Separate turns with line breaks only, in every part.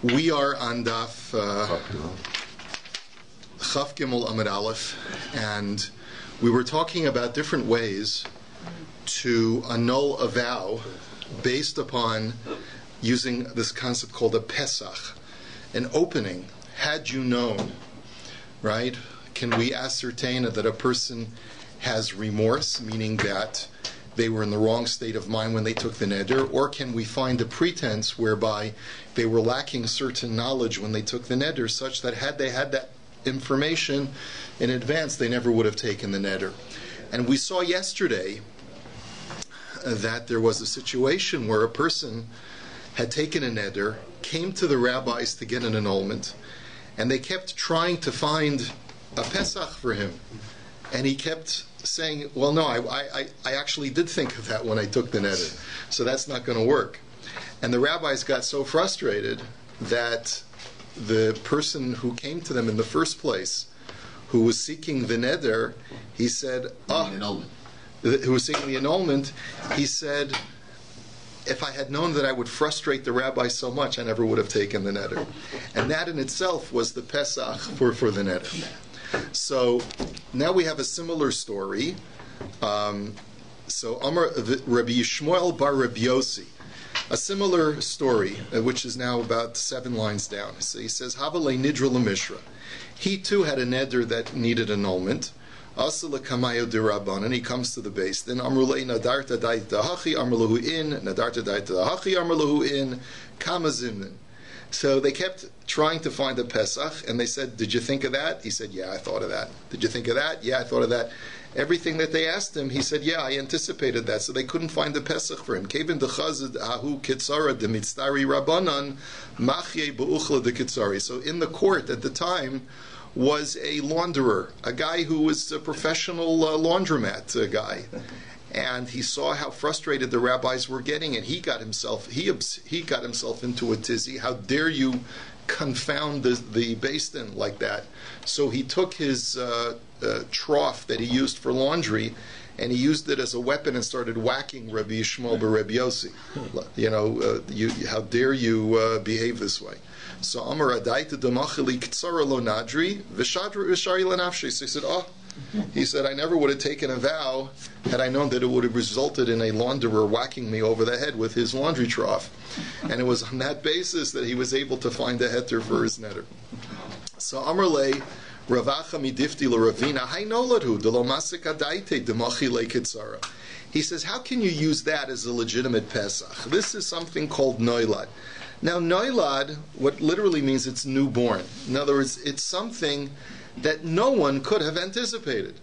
We are on DAF Chaf Gimel Amud Aleph, and we were talking about different ways to annul a vow based upon using this concept called a Pesach, an opening. Had you known, right? Can we ascertain that a person has remorse, meaning that they were in the wrong state of mind when they took the neder, or can we find a pretense whereby they were lacking certain knowledge when they took the neder, such that had they had that information in advance, they never would have taken the neder? And we saw yesterday that there was a situation where a person had taken a neder, came to the rabbis to get an annulment, and they kept trying to find a Pesach for him. And he kept saying, well, no, I actually did think of that when I took the neder, so that's not going to work. And the rabbis got so frustrated that the person who came to them in the first place, who was seeking the neder, he said, who was seeking the annulment, he said, if I had known that I would frustrate the rabbi so much, I never would have taken the neder. And that in itself was the Pesach for the neder. So now we have a similar story. So Amar Rabbi Yishmael bar Rabbi Yossi, a similar story, which is now about 7 lines down. So he says, Havale Nidra L'Mishra. He too had a neder that needed annulment. Asa L'Kamayo D'Rabban, and he comes to the base. Then Amrulei Nadarta Daita Hachi Amrlahu in, Nadarta Daita Hachi Amrlahu in, Kama Zimnin. So they kept trying to find a Pesach, and they said, did you think of that? He said, yeah, I thought of that. Did you think of that? Yeah, I thought of that. Everything that they asked him, he said, yeah, I anticipated that. So they couldn't find the Pesach for him. Kevin dechazid ahu kitzara de mitztari rabbanan machye beuchla de kitzari. So in the court at the time was a launderer, a guy who was a professional laundromat guy. And he saw how frustrated the rabbis were getting, and he got himself into a tizzy. How dare you confound the Beis Din like that? So he took his trough that he used for laundry, and he used it as a weapon and started whacking Rabbi Yishmael bar Rabbi Yossi. How dare you behave this way? So Amar Adaita Damachili Ktsara Lo Nadri V'Shari Lanafshi. So he said, he said, I never would have taken a vow had I known that it would have resulted in a launderer whacking me over the head with his laundry trough. And it was on that basis that he was able to find a heter for his neder. So Amrle Ravacha midifti l'Ravina hainoladhu delomasik adaite demachile kitzara. He says, how can you use that as a legitimate Pesach? This is something called noilad. Now, noilad, what literally means it's newborn. In other words, it's something that no one could have anticipated.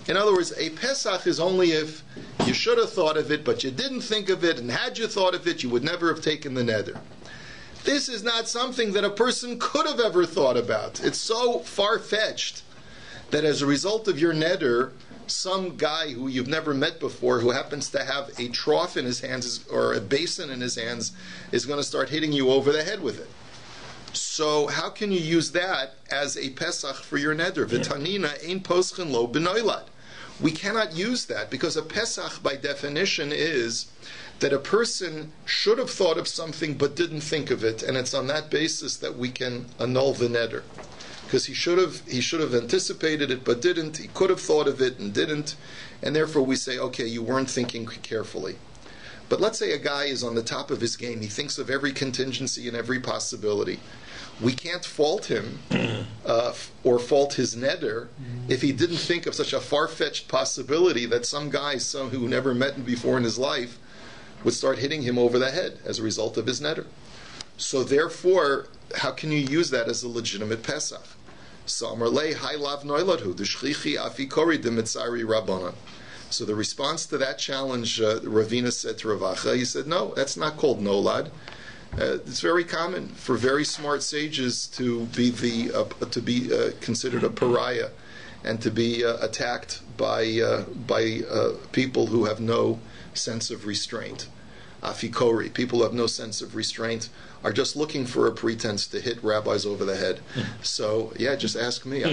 In other words, a Pesach is only if you should have thought of it, but you didn't think of it, and had you thought of it, you would never have taken the neder. This is not something that a person could have ever thought about. It's so far-fetched that as a result of your neder, some guy who you've never met before, who happens to have a trough in his hands or a basin in his hands, is going to start hitting you over the head with it. So how can you use that as a Pesach for your neder? V'tanina ein poschen lo b'noilad. We cannot use that because a Pesach, by definition, is that a person should have thought of something but didn't think of it, and it's on that basis that we can annul the neder. Because he should have anticipated it but didn't. He could have thought of it and didn't, and therefore we say, okay, you weren't thinking carefully. But let's say a guy is on the top of his game. He thinks of every contingency and every possibility. We can't fault him or fault his neder if he didn't think of such a far-fetched possibility that some guy, who never met him before in his life, would start hitting him over the head as a result of his neder. So therefore, how can you use that as a legitimate Pesach? So the response to that challenge, Ravina said to Ravacha, he said, no, that's not called nolad. It's very common for very smart sages to be considered a pariah and to be attacked by people who have no sense of restraint. Afikori, people who have no sense of restraint, are just looking for a pretense to hit rabbis over the head. So, yeah, just ask me.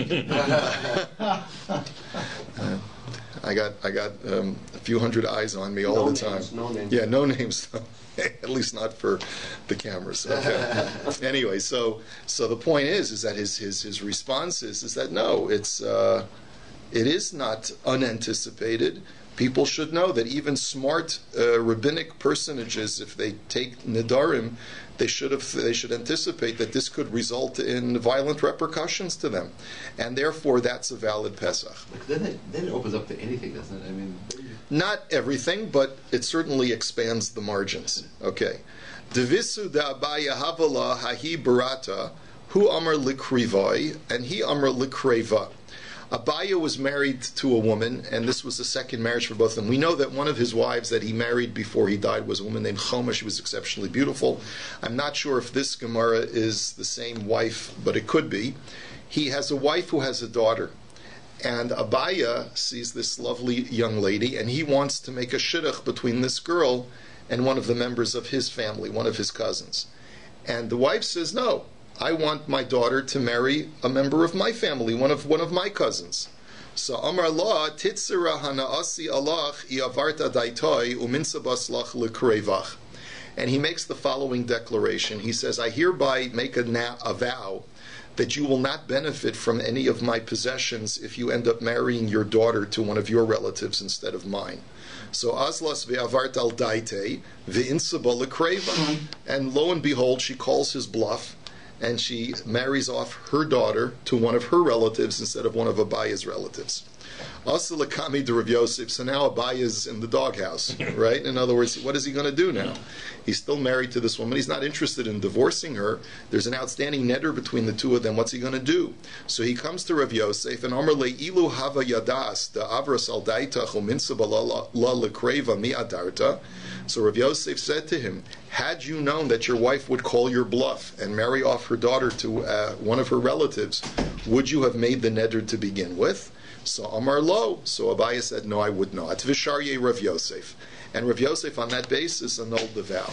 I got a few hundred eyes on me all the time.
No names.
Yeah, no names. At least not for the cameras. Okay. Anyway, so the point is that his response is that no, it is not unanticipated. People should know that even smart rabbinic personages, if they take NEDARIM, they should anticipate that this could result in violent repercussions to them, and therefore that's a valid Pesach.
Then it opens up to anything, doesn't it? I mean,
not everything, but it certainly expands the margins. Okay, Devisu da Abaya Havala Hahi Barata Hu Amar Likrivai and He Amar Likreva. Abaya was married to a woman, and this was the second marriage for both of them. We know that one of his wives that he married before he died was a woman named Choma. She was exceptionally beautiful. I'm not sure if this Gemara is the same wife, but it could be. He has a wife who has a daughter, and Abaya sees this lovely young lady, and he wants to make a shidduch between this girl and one of the members of his family, one of his cousins. And the wife says, no, I want my daughter to marry a member of my family, one of my cousins. So Amar La Titzira Hanaasi Alach Iavarta Daitoi Uminsabas Lach Lekrevach. And he makes the following declaration. He says, I hereby make a vow that you will not benefit from any of my possessions if you end up marrying your daughter to one of your relatives instead of mine. So Azlas ve'avart al daite ve'insaba lekreva. And lo and behold, she calls his bluff, and she marries off her daughter to one of her relatives instead of one of Abaya's relatives. Asa lekami de Rav Yosef. So now Abaya's in the doghouse, right? In other words, what is he going to do now? He's still married to this woman. He's not interested in divorcing her. There's an outstanding neder between the two of them. What's he going to do? So he comes to Rav Yosef and Amar le ilu hava yadas da avras al daita chuminsa la lekreva mi adarta. So Rav Yosef said to him, had you known that your wife would call your bluff and marry off her daughter to one of her relatives, would you have made the neder to begin with? So Amar Lo. So Abaya said, no, I would not. Visharye Rav Yosef. And Rav Yosef on that basis annulled the vow.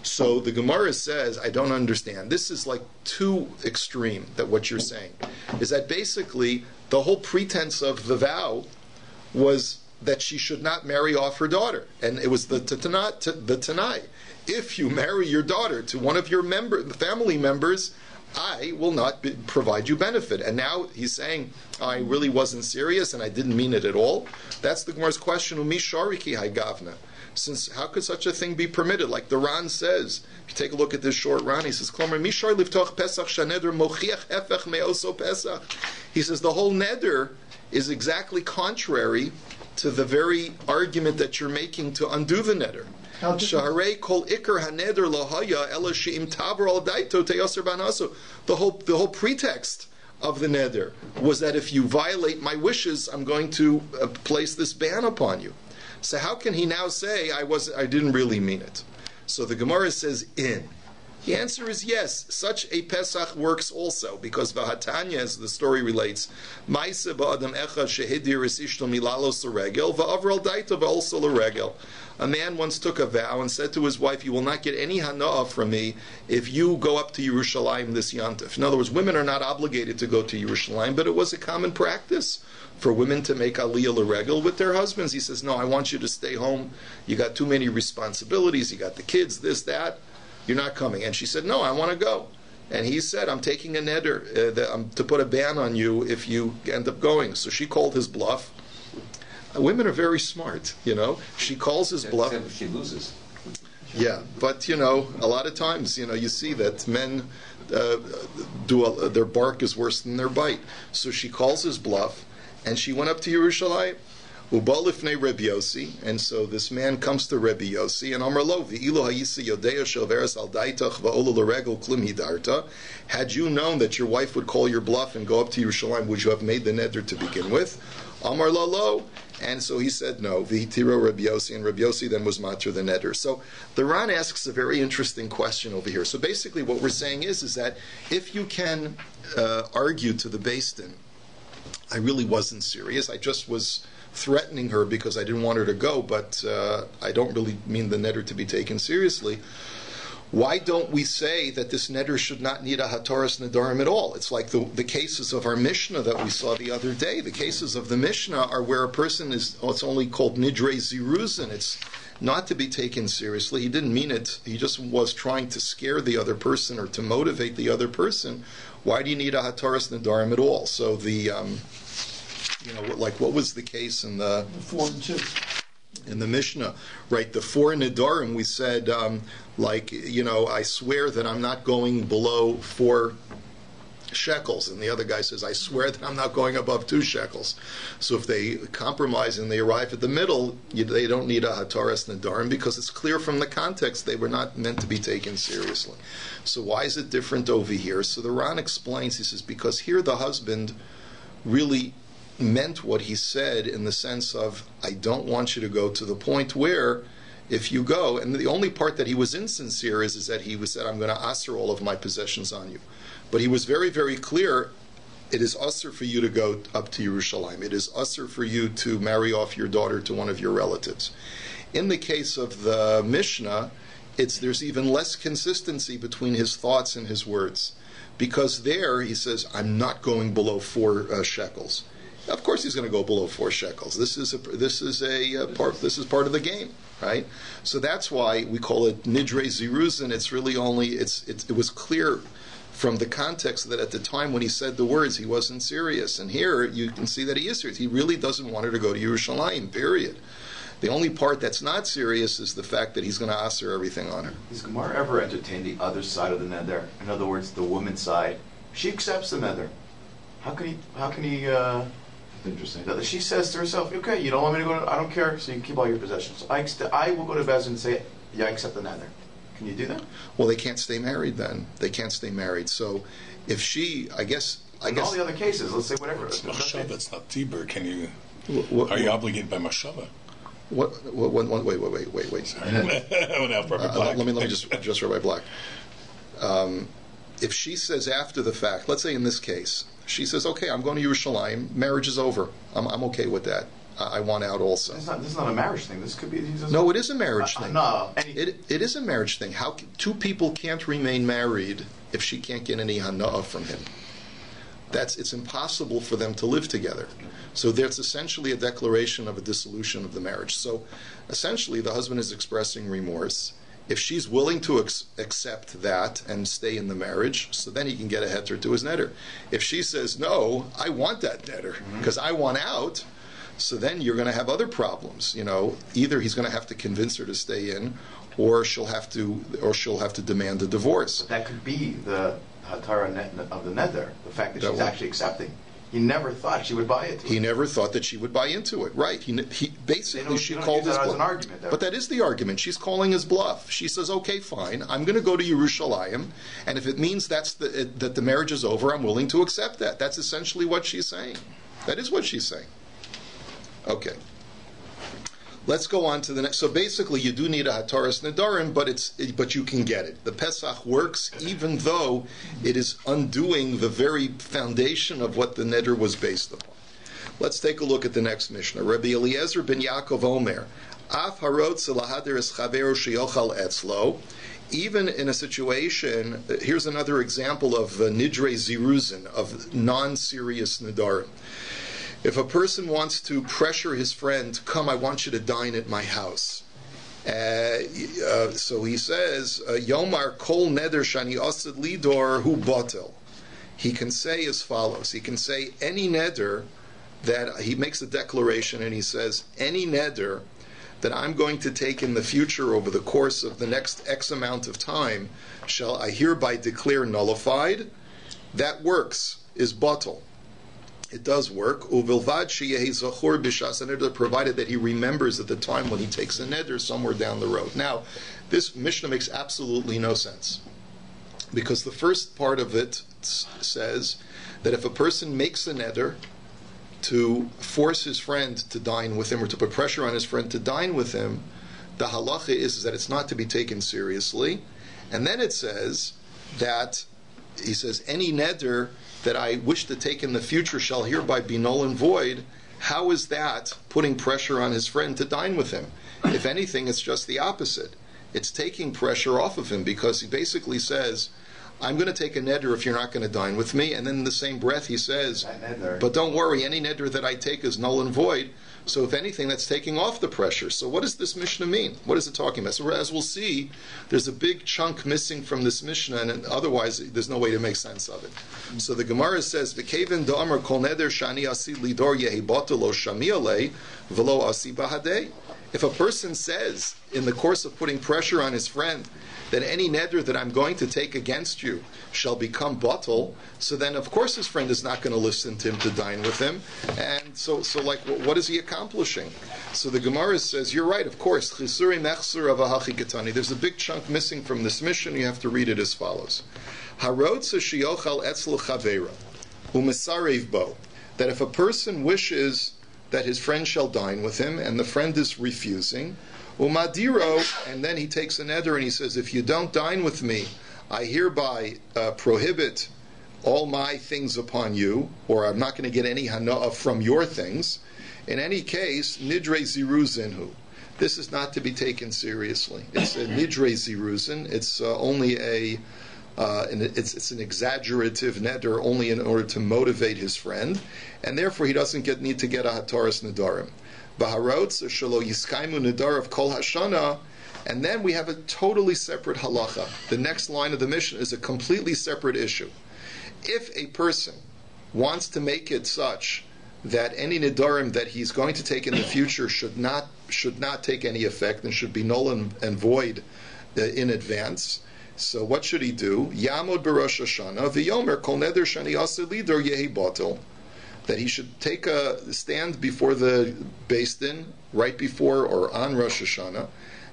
So the Gemara says, I don't understand. This is like too extreme, that what you're saying is that basically the whole pretense of the vow was that she should not marry off her daughter. And it was the Tanai. If you marry your daughter to one of your family members, I will not provide you benefit. And now he's saying, I really wasn't serious and I didn't mean it at all. That's the Gemara's question. Umi shariki haigavna. Since how could such a thing be permitted? Like the Ran says, if you take a look at this short Ran, he says, Mishar livtoch pesach shaneder mochiach efech meoso pesach. He says the whole neder is exactly contrary to the very argument that you're making to undo the neder. Shaharei kol ikar haneder lohaya ela she'im tavar al daito teyoser banaso. The whole pretext of the neder was that if you violate my wishes, I'm going to place this ban upon you. So how can he now say I didn't really mean it? So the Gemara says in. The answer is yes. Such a Pesach works also because Vahatanya, as the story relates, Ma'aseh ba'adam echad shehidir es ishto milalos l'regel va'avral daita va'olso l'regel. A man once took a vow and said to his wife, "You will not get any hana'ah from me if you go up to Yerushalayim this Yantif." In other words, women are not obligated to go to Yerushalayim, but it was a common practice for women to make aliyah l'regel with their husbands. He says, "No, I want you to stay home. You got too many responsibilities. You got the kids, this, that. You're not coming." And she said, "No, I want to go." And he said, "I'm taking a neder to put a ban on you if you end up going." So she called his bluff. Women are very smart, She calls his bluff.
She loses.
Yeah, but a lot of times, you see that men their bark is worse than their bite. So she calls his bluff, and she went up to Yerushalayim. Ubalifnei Rabbi Yossi, and so this man comes to Rabbi Yossi, and Amar Lo, v'ilo hayisi yodea shel veres al daitach va'olu l'regel klim hidarta. Had you known that your wife would call your bluff and go up to Yerushalayim, would you have made the neder to begin with? Amar Lo. And so he said no. V'hitiro Rabbi Yossi, and Rabbi Yossi then was matir the neder. So the Ran asks a very interesting question over here. So basically what we're saying is that if you can argue to the Beis Din, I really wasn't serious, I just was threatening her because I didn't want her to go, but I don't really mean the neder to be taken seriously. Why don't we say that this neder should not need a hataras nedarim at all? It's like the cases of our Mishnah that we saw the other day. The cases of the Mishnah are where a person it's only called nidre ziruzin. It's not to be taken seriously. He didn't mean it. He just was trying to scare the other person or to motivate the other person. Why do you need a hataras nedarim at all? So like what was the case in the
4 and 2.
In the Mishnah, right? The 4 nedarim, we said, I swear that I'm not going below 4 shekels, and the other guy says, I swear that I'm not going above 2 shekels. So if they compromise and they arrive at the middle, they don't need a hataras nedarim because it's clear from the context they were not meant to be taken seriously. So why is it different over here? So the Ran explains, he says, because here the husband really meant what he said in the sense of, I don't want you to go to the point where if you go, and the only part that he was insincere is that he said, I'm going to assur all of my possessions on you. But he was very, very clear, it is assur for you to go up to Yerushalayim. It is assur for you to marry off your daughter to one of your relatives. In the case of the Mishnah, there's even less consistency between his thoughts and his words. Because there, he says, I'm not going below 4 shekels. Of course, he's going to go below 4 shekels. This is part of the game, right? So that's why we call it nidre ziruzin. It's really only it was clear from the context that at the time when he said the words, he wasn't serious. And here you can see that he is serious. He really doesn't want her to go to Yerushalayim. Period. The only part that's not serious is the fact that he's going to assur everything on her.
Does Gemara ever entertain the other side of the neder? In other words, the woman's side. She accepts the neder. How can he? Interesting. That she says to herself, "Okay, you don't want me to go. I don't care. So you can keep all your possessions. I will go to Beth and say, yeah, I accept the neder." Can you do that?
Well, they can't stay married then. They can't stay married. So if she, I guess.
In all the other cases, let's say whatever.
It's mashava. It's not tibur. Can you?
Are
you obligated by mashava?
Wait. Let me just address Rabbi Black. If she says after the fact, let's say in this case, she says, "Okay, I'm going to Yerushalayim. Marriage is over. I'm okay with that. I want out also."
This is not a marriage thing. This could be.
No, it is a marriage thing.
No,
it is a marriage thing. How two people can't remain married if she can't get any hana'ah from him? It's impossible for them to live together. So there's essentially a declaration of a dissolution of the marriage. So essentially, the husband is expressing remorse. If she's willing to accept that and stay in the marriage, so then he can get a heter to his neder. If she says, no, I want that neder because I want out, so then you're going to have other problems. Either he's going to have to convince her to stay in, or she'll have to demand a divorce.
But that could be the hatara of the neder, the fact that she's actually accepting. He never thought she would buy it.
He never thought that she would buy into it. Right. He basically, she called his bluff.
As an argument,
but that is the argument. She's calling his bluff. She says, okay, fine, I'm going to go to Yerushalayim, and if it means that the marriage is over, I'm willing to accept that. That's essentially what she's saying. That is what she's saying. Okay. Let's go on to the next. So basically, you do need a hataras nedarim, but you can get it. The Pesach works even though it is undoing the very foundation of what the neder was based upon. Let's take a look at the next Mishnah. Rabbi Eliezer ben Yaakov Omer, Af harot zelahader es chaveru sheyochal etzlo. Even in a situation, here's another example of nidre ziruzin, of non-serious nedarim. If a person wants to pressure his friend, come, I want you to dine at my house. So he says, Yomar kol neder shani asad lidor hu batel. He can say as follows. He can say any neder that he makes a declaration and he says, any neder that I'm going to take in the future over the course of the next X amount of time shall I hereby declare nullified. That works, is batel. It does work. Uvilvad sheyehi zachor b'shas neder, provided that he remembers at the time when he takes a neder somewhere down the road. Now, this Mishnah makes absolutely no sense, because the first part of it says that if a person makes a neder to force his friend to dine with him, or to put pressure on his friend to dine with him, the halacha is that it's not to be taken seriously. And then it says that, he says, any neder that I wish to take in the future shall hereby be null and void. How is that putting pressure on his friend to dine with him? If anything, it's just the opposite. it's taking pressure off of him, because he basically says, I'm going to take a neder if you're not going to dine with me, and then in the same breath he says, but don't worry, any neder that I take is null and void. So if anything, that's taking off the pressure. So what does this Mishnah mean? What is it talking about? So as we'll see, there's a big chunk missing from this Mishnah, and otherwise there's no way to make sense of it. So the Gemara says, "V'keven da'amar kol neder shani asi lidor yehi batalo shamiale v'lo asi bahadei." If a person says, in the course of putting pressure on his friend, that any neder that I'm going to take against you shall become batal, so then of course his friend is not going to listen to him to dine with him. And so like, what is he accomplishing? So the Gemara says, you're right, of course, chisuri mechsur avahachi ketani. There's a big chunk missing from this mission. You have to read it as follows. Harotza shiochal etzl chavera umesarev bo. That if a person wishes that his friend shall dine with him, and the friend is refusing, umadiro, and then he takes a neder and he says, if you don't dine with me, I hereby prohibit all my things upon you, or I'm not going to get any hana'ah from your things. In any case, nidre ziruzin. This is not to be taken seriously. It's a nidre ziruzin. It's only it's an exaggerative neder, only in order to motivate his friend, and therefore he doesn't need to get a hataras nedarim. Baharotz shelo yiskaimu nedar of kol hashana, and then we have a totally separate halacha. The next line of the mission is a completely separate issue. If a person wants to make it such that any nedarim that he's going to take in the future should not take any effect and should be null and void in advance, so what should he do? Yamod b'Rosh Hashanah v'yomer kol neder shani asa lidor yehi batel. That he should take a stand before the Beis Din, right before or on Rosh Hashanah,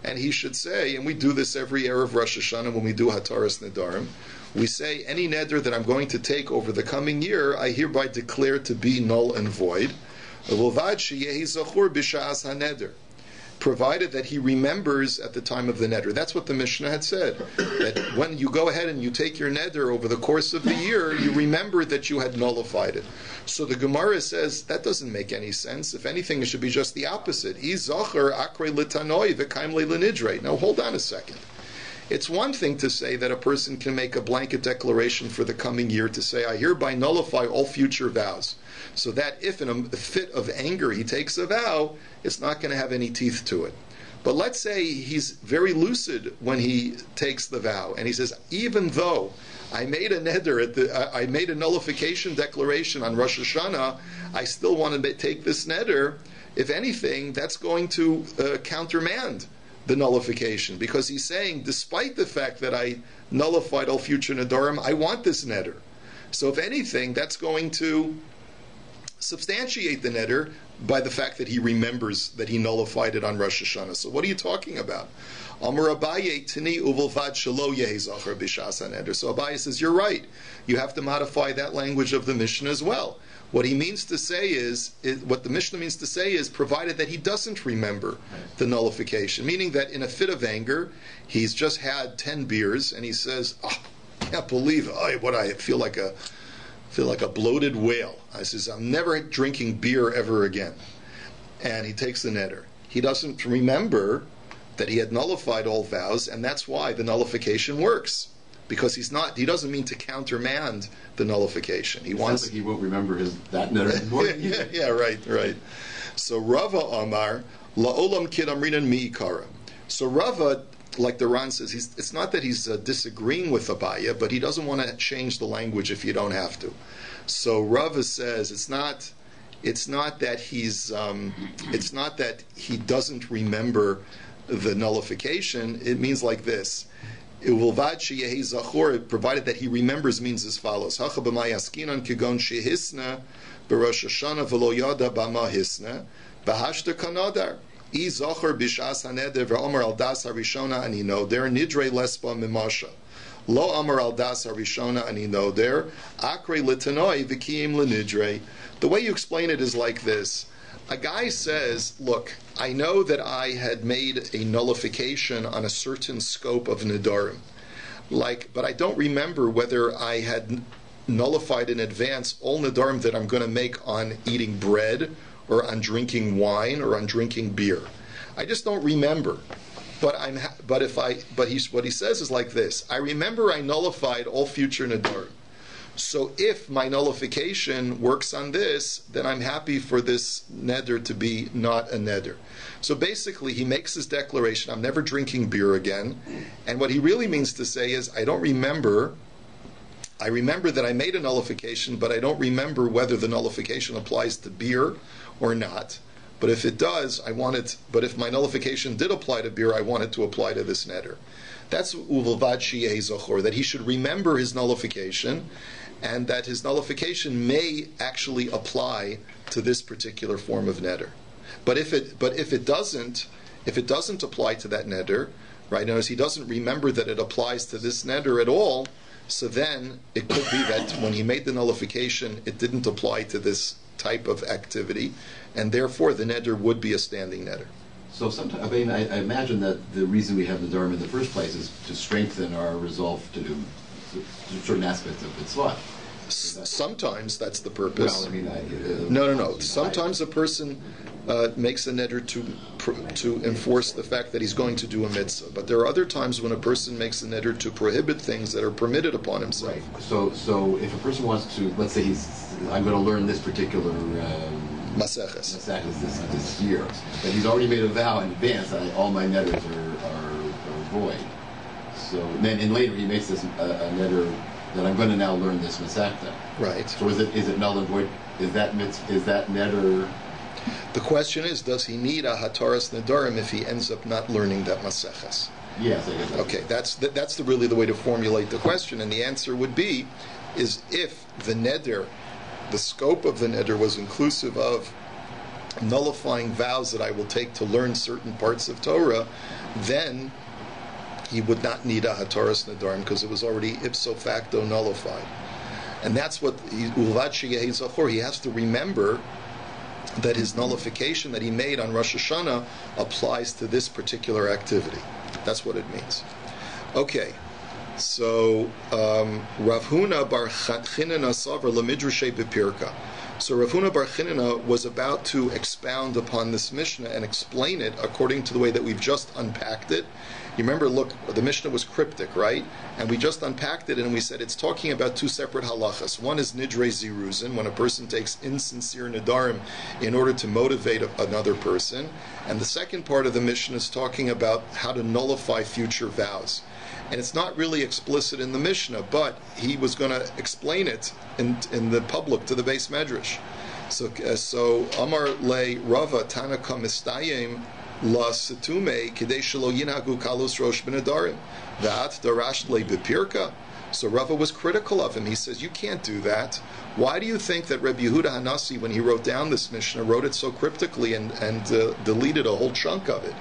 and he should say, and we do this every Erev Rosh Hashanah when we do Hataras Nedarim, we say, any neder that I'm going to take over the coming year, I hereby declare to be null and void. V'ilvad sheyehi zachur b'sha'as haneder, provided that he remembers at the time of the neder. That's what the Mishnah had said, that when you go ahead and you take your neder over the course of the year, you remember that you had nullified it. So the Gemara says, that doesn't make any sense. If anything, it should be just the opposite. Now hold on a second. It's one thing to say that a person can make a blanket declaration for the coming year to say, I hereby nullify all future vows. So that if in a fit of anger he takes a vow, it's not going to have any teeth to it. But let's say he's very lucid when he takes the vow, and he says, even though I made a neder, I made a nullification declaration on Rosh Hashanah, I still want to take this neder. If anything, that's going to countermand the nullification, because he's saying, despite the fact that I nullified all future nedarim, I want this neder. So if anything, that's going to substantiate the neder by the fact that he remembers that he nullified it on Rosh Hashanah. So what are you talking about? Amar Abaye tini uvolvad shelo yehi zachar b'shas haneder. So Abaye says, you're right. You have to modify that language of the Mishnah as well. What he means to say is, what the Mishnah means to say is, provided that he doesn't remember the nullification, meaning that in a fit of anger, he's just had 10 beers and he says, "Oh, I can't believe it. What I feel like a bloated whale." I says, "I'm never drinking beer ever again." And he takes the neder. He doesn't remember that he had nullified all vows, and that's why the nullification works. Because he doesn't mean to countermand the nullification. He wants.
Like he won't remember that neder more.
Yeah, right. So Rava Amar laolam kid amrinan miikara. So Rava, like the Ran says, it's not that he's disagreeing with Abaya, but he doesn't want to change the language if you don't have to. So Rava says it's not that he doesn't remember the nullification. It means like this. Provided that he remembers, means as follows. Hacha b'mayaskinan kigon shehisna b'rosh Hashanah v'lo yada b'ma hisna b'hashta kanadar I zachor b'shas haneder v'omer al das harishona ani noder nidre lesba mimasha lo omer al das harishona ani noder akre litanoi v'kiyim lenidre. The way you explain it is like this. A guy says, look, I know that I had made a nullification on a certain scope of nedarim, but I don't remember whether I had nullified in advance all nedarim that I'm going to make on eating bread or on drinking wine or on drinking beer. I just don't remember. What he says is like this: I remember I nullified all future nedarim. So if my nullification works on this, then I'm happy for this neder to be not a neder. So basically, he makes his declaration: I'm never drinking beer again. And what he really means to say is, I don't remember. I remember that I made a nullification, but I don't remember whether the nullification applies to beer or not. But if it does, I want it. But if my nullification did apply to beer, I want it to apply to this neder. That's uvilvad sheyeh zochor, that he should remember his nullification, and that his nullification may actually apply to this particular form of neder. But if it doesn't apply to that neder, right? Notice he doesn't remember that it applies to this neder at all. So then it could be that when he made the nullification, it didn't apply to this type of activity, and therefore the neder would be a standing neder.
So sometimes, I mean, I imagine that the reason we have the Dharma in the first place is to strengthen our resolve to do certain aspects of mitzvah.
Sometimes that's the purpose.
Well, I mean,
No. Sometimes a person makes a neder to enforce the fact that he's going to do a mitzvah. But there are other times when a person makes a neder to prohibit things that are permitted upon himself.
Right. So if a person wants to, let's say I'm going to learn this particular
Maseches
this year, but he's already made a vow in advance that all my neders are void. So then later he makes this a neder that I'm going to now learn this Masechta.
Right.
So is it null and void? Is that neder?
The question is, does he need a hataras nedarim if he ends up not learning that Maseches?
Yes, I guess.
Okay, that's really the way to formulate the question, and the answer would be, is if the neder, the scope of the neder was inclusive of nullifying vows that I will take to learn certain parts of Torah, then he would not need a hataras nedarim because it was already ipso facto nullified. And that's what uvad sheyeh zachor. He has to remember that his nullification that he made on Rosh Hashanah applies to this particular activity. That's what it means. Okay, so Rav Huna bar Chinena savar lemidrashe bepirka. So Rav Huna bar Chinena was about to expound upon this Mishnah and explain it according to the way that we've just unpacked it. You remember, look, the Mishnah was cryptic, right? And we just unpacked it and we said it's talking about two separate halachas. One is nidrei ziruzin, when a person takes insincere nedarim in order to motivate another person. And the second part of the Mishnah is talking about how to nullify future vows. And it's not really explicit in the Mishnah, but he was going to explain it in the public to the base medrash. So Amar le Rava Tanaka Mistayim La Situme Kidei Shelo Yinagu Kalus Rosh B'Nedarim That Darash Le B'Pirka. So Rava was critical of him. He says, you can't do that. Why do you think that Rabbi Yehuda Hanasi, when he wrote down this Mishnah, wrote it so cryptically and deleted a whole chunk of it?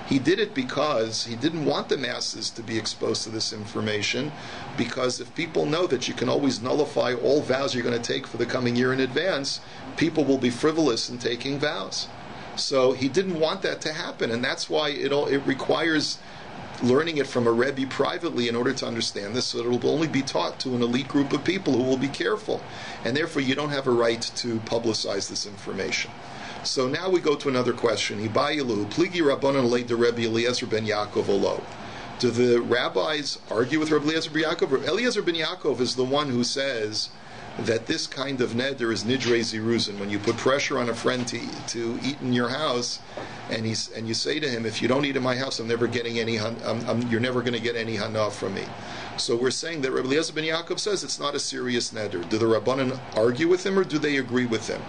He did it because he didn't want the masses to be exposed to this information, because if people know that you can always nullify all vows you're going to take for the coming year in advance, people will be frivolous in taking vows. So he didn't want that to happen, and that's why it requires learning it from a Rebbe privately in order to understand this, so that it will only be taught to an elite group of people who will be careful, and therefore you don't have a right to publicize this information. So now we go to another question. Ibayilu, pligi rabbanon le de Rebbe Eliezer ben Yaakov olo. Do the rabbis argue with Rabbi Eliezer ben Yaakov? Eliezer ben Yaakov is the one who says that this kind of neder is nidrei ziruzin, when you put pressure on a friend to eat in your house, and you say to him, if you don't eat in my house, I'm never getting any. You're never going to get any hana from me. So we're saying that Rabbi Eliezer ben Yaakov says it's not a serious neder. Do the Rabbanan argue with him, or do they agree with him?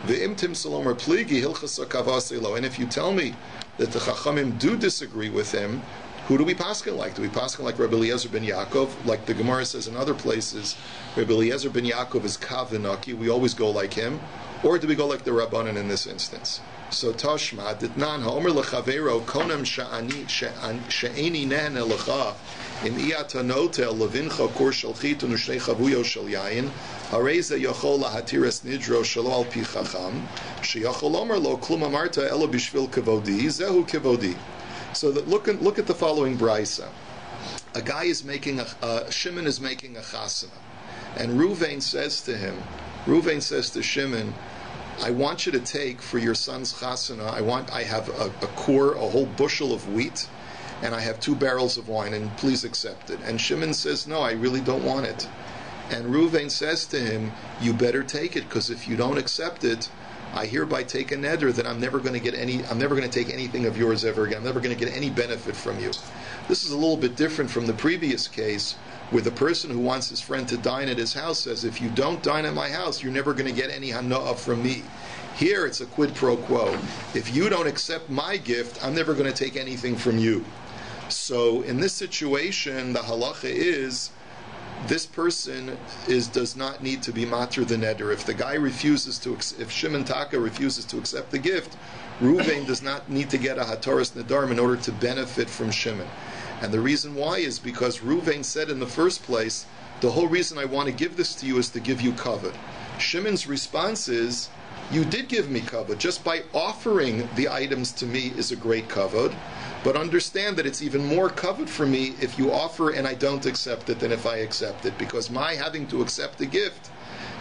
Ve'imtim salom pligi hilchas kavaselo. And if you tell me that the Chachamim do disagree with him, who do we paskin like? Do we paskin like Rabbi Eliezer ben Yaakov? Like the Gemara says in other places, Rabbi Eliezer ben Yaakov is kavinaki. We always go like him. Or do we go like the Rabbanan in this instance? So Tashma ditnan ha'omer lechavero konam she'eni nehne lecha im iyatanotel levincha kor shalchit unushnei chavuyo shel yayin Raizel yachol lahatiras nidro shelo al pi chacham sheyachol omer lo klum amarta elo bishvil kavodi zehu kavodi. So that look at the following brisa. A guy is making Shimon is making a chasana, and Ruvain says to Shimon, I want you to take for your son's chasana. I have a core, a whole bushel of wheat, and I have 2 barrels of wine, and please accept it. And Shimon says, no, I really don't want it. And Reuven says to him, you better take it, because if you don't accept it, I hereby take a neder that I'm never going to take anything of yours ever again. I'm never going to get any benefit from you. This is a little bit different from the previous case, where the person who wants his friend to dine at his house says, if you don't dine at my house, you're never going to get any hana'ah from me. Here it's a quid pro quo. If you don't accept my gift, I'm never going to take anything from you. So in this situation, the halacha is, this person does not need to be matir the neder. If the guy if Shimon Taka refuses to accept the gift, Reuven does not need to get a hataras nedarim in order to benefit from Shimon. And the reason why is because Reuven said in the first place, the whole reason I want to give this to you is to give you kavod. Shimon's response is, you did give me kavod. Just by offering the items to me is a great kavod. But understand that it's even more kavod for me if you offer and I don't accept it than if I accept it. Because my having to accept the gift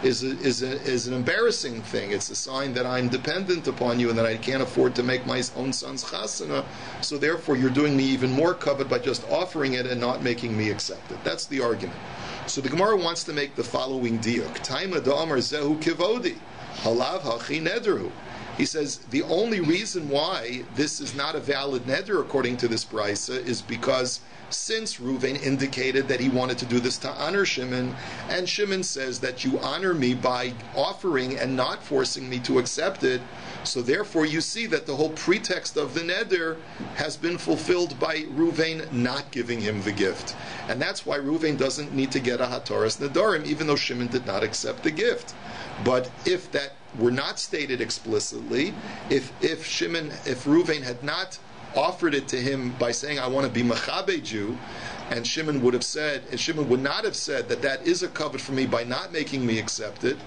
is an embarrassing thing. It's a sign that I'm dependent upon you and that I can't afford to make my own son's chasana. So therefore you're doing me even more kavod by just offering it and not making me accept it. That's the argument. So the Gemara wants to make the following diuk. Taima da'amar zehu kivodi. Halav hachi nederu. He says the only reason why this is not a valid neder according to this brisa is because since Reuven indicated that he wanted to do this to honor Shimon, and Shimon says that you honor me by offering and not forcing me to accept it, so therefore you see that the whole pretext of the neder has been fulfilled by Reuven not giving him the gift. And that's why Reuven doesn't need to get a hataras nedarim, even though Shimon did not accept the gift. But if that were not stated explicitly, if Reuven had not offered it to him by saying, I want to be mechabe Jew, and Shimon would not have said that is a covet for me by not making me accept it,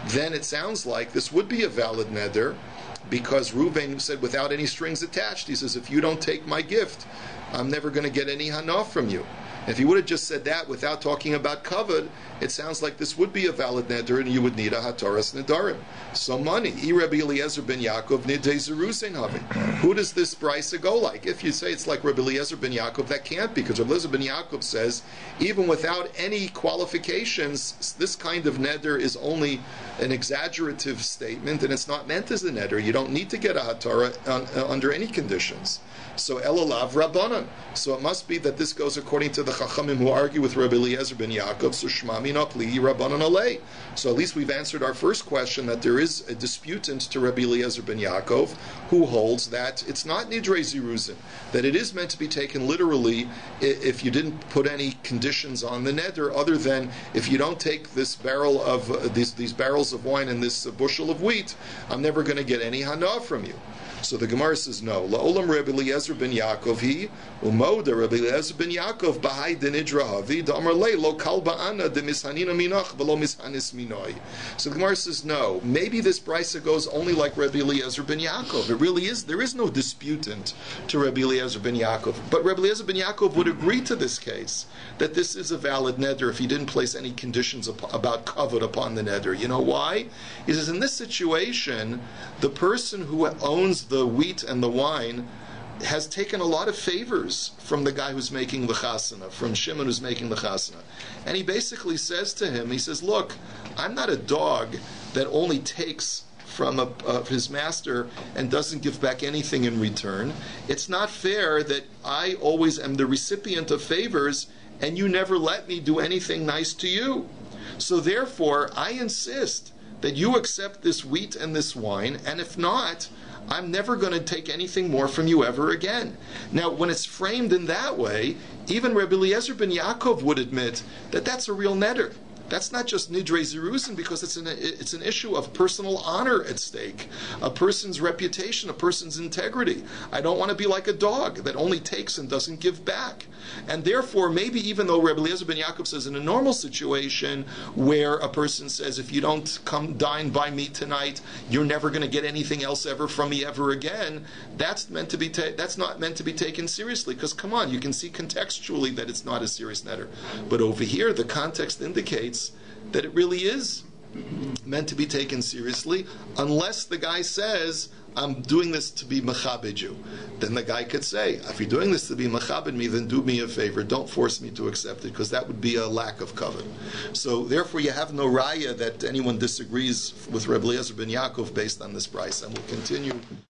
then it sounds like this would be a valid neder, because Reuven said without any strings attached, he says, if you don't take my gift, I'm never going to get any hana from you. If he would have just said that without talking about kavod, it sounds like this would be a valid neder and you would need a hataras nedarim. So money. Rabbi Eliezer ben Yaakov nidei zerusein havi. Who does this brisa go like? If you say it's like Rabbi Eliezer ben Yaakov, that can't be, because Rabbi Eliezer ben Yaakov says, even without any qualifications, this kind of neder is only an exaggerative statement and it's not meant as a neder. You don't need to get a hatara under any conditions. So elalav rabbanan. So it must be that this goes according to the chachamim who argue with Rabbi Eliezer ben Yaakov. So shmami napli rabbanan alei. So at least we've answered our first question, that there is a disputant to Rabbi Eliezer ben Yaakov who holds that it's not nidrei ziruzin, that it is meant to be taken literally if you didn't put any conditions on the neder, other than if you don't take this barrel of these barrels of wine and this bushel of wheat, I'm never going to get any hana from you. So the Gemara says no. La'olam Rabbi Eliezer ben Yaakov he umoda Rabbi Eliezer ben Yaakov b'hai denidra havi da'amar lei lo kal ba'ana de mishanina minach v'lo mishanis minoi. So the Gemara says no. Maybe this brisa goes only like Rabbi Eliezer ben Yaakov. It really is. There is no disputant to Rabbi Eliezer ben Yaakov. But Rabbi Eliezer ben Yaakov would agree to this case, that this is a valid neder if he didn't place any conditions about kavod upon the neder. You know why? He says in this situation, the person who owns the wheat and the wine has taken a lot of favors from the guy who's making the chasana, from Shimon who's making the chasana. And he basically says to him, he says, look, I'm not a dog that only takes from his master and doesn't give back anything in return. It's not fair that I always am the recipient of favors and you never let me do anything nice to you. So therefore, I insist that you accept this wheat and this wine, and if not, I'm never going to take anything more from you ever again. Now, when it's framed in that way, even Rabbi Eliezer ben Yaakov would admit that that's a real neder. That's not just nidrei ziruzin, because it's an issue of personal honor at stake, a person's reputation, a person's integrity. I don't want to be like a dog that only takes and doesn't give back. And therefore, maybe even though Rabbi Eliezer ben Yaakov says in a normal situation where a person says, if you don't come dine by me tonight, you're never going to get anything else ever from me ever again, that's not meant to be taken seriously, because come on, you can see contextually that it's not a serious neder. But over here, the context indicates that it really is meant to be taken seriously, unless the guy says, I'm doing this to be mechabed you. Then the guy could say, if you're doing this to be mechabed me, then do me a favor. Don't force me to accept it, because that would be a lack of covet. So therefore, you have no raya that anyone disagrees with Rabbi Eliezer ben Yaakov based on this price. And we'll continue.